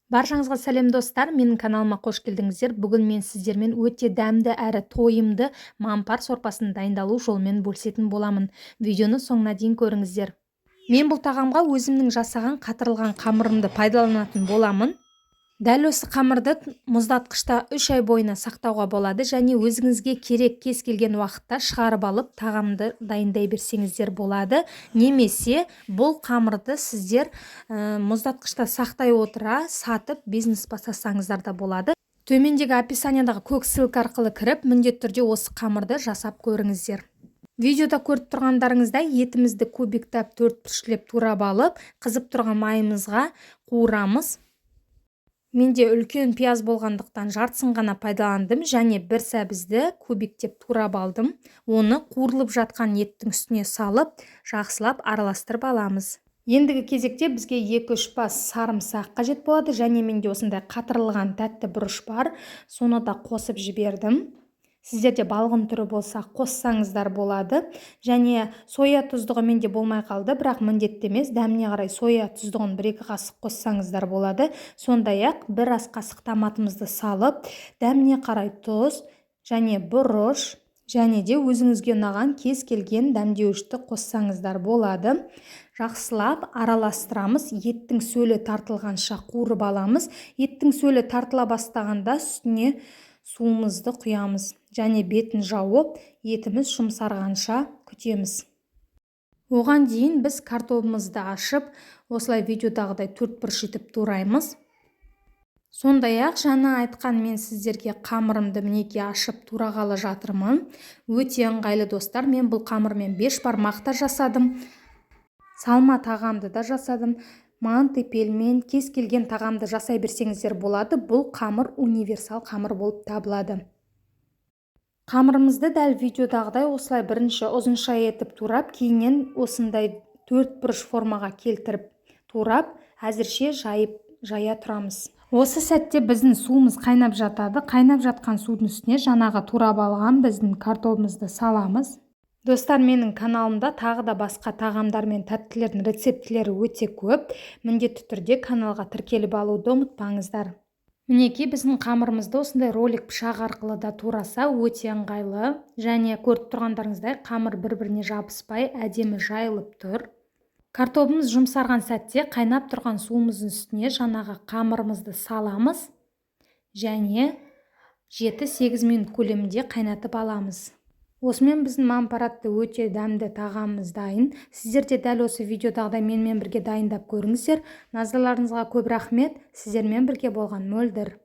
Баршаңызға сәлем достар, менің каналыма қош келдіңіздер. Бүгін мен сіздермен өте дәмді әрі тойымды мампар сорпасын дайындалу жолымен бөлісетін боламын. Видеоны соңына дейін көріңіздер. Мен бұл тағамға өзімнің жасаған қатырылған қамырымды пайдаланатын боламын. Дәл осы қамырды мұздатқышта 3 ай бойына сақтауға болады, және өзіңізге керек кез келген уақытта шығарып алып тағамды дайындай берсеңіздер болады. Немесе бұл қамырды сіздер мұздатқышта сақтай отыра сатып бизнес бастасаңыздар да болады. Төмендегі описаниядағы көк ссылка арқылы кіріп, міндетті түрде осы қамырды жасап көріңіздер. Видеода көріп тұрғандарыңыздай етімізді кубиктап 4 бұрышлеп турап алып, қызып тұрған майымызға қуырамыз. Менде үлкен пияз болғандықтан жартысын ғана пайдаландым, және бір сәбізді кубиктеп турап алдым. Оны қуырылып жатқан еттің үстіне салып, жақсылап араластырып аламыз. Ендігі кезекте бізге 2-3 бас сарымсақ қажет болады, және менде осындай қатырылған тәтті бұрыш бар, соны да қосып жібердім. Сіздерде балғын түрі болса қоссаңыздар болады. Және соя тұздығы менде болмай қалды, бірақ міндетті емес, дәміне қарай соя тұздығын 1-2 қасық қоссаңыздар болады. Сондай-ақ 1 ас қасық томатымызды салып, дәміне қарай тұз және бұрыш, және де өзіңізге ұнаған кез келген дәмдеуішті қоссаңыздар болады. Жақсылап араластырамыз. Еттің сөлі тартылғанша қуырып аламыз. Еттің сөлі тартыла бастағанда үстіне суымызды құямыз, және бетін жауып, етіміз жұмсарғанша күтеміз. Оған дейін біз картобымызды ашып, осылай видеодағыдай 4 бұрыш етіп тураймыз. Сондай-ақ жаңа айтқан мен сіздерге қамырымды мінеки ашып турағалы жатырмын. Өте ыңғайлы достар, мен бұл қамырмен 5 бармақ та жасадым. Салма тағамды да жасадым. Манты, пельмен, кез келген тағамды жасай берсеңіздер болады. Бұл қамыр универсал қамыр болып табылады. Қамырымызды дәл видеодағыдай осылай бірінші ұзынша етіп турап, кейіннен осындай 4 бұрыш формаға келтіріп турап, әзірше жая тұрамыз. Осы сәтте біздің суымыз қайнап жатады. Қайнап жатқан судың үстіне жаңағы турап алған біздің картобымызды саламыз. Достар, менің каналымда тағы да басқа тағамдар мен тәттілердің рецептілері өте көп. Міндетті түрде каналға тіркеліп алуды ұмытпаңыздар. Мінеки біздің қамырымызды осындай ролик пышақ арқылы да тураса өте ыңғайлы, және көріп тұрғандарыңыздай қамыр бір-біріне жабыспай әдемі жайылып тұр. Картобымыз жұмсарған сәтте қайнап тұрған суымыздың үстіне жаңағы қамырымызды саламыз, және 7-8 минут көлемінде қайнатып аламыз. Осымен біздің мампаратты өте дәмді тағамымыз дайын. Сіздер де дәл осы видеодағыдай менімен бірге дайындап көріңіздер. Назарларыңызға көп рахмет. Сіздермен бірге болған Мөлдір.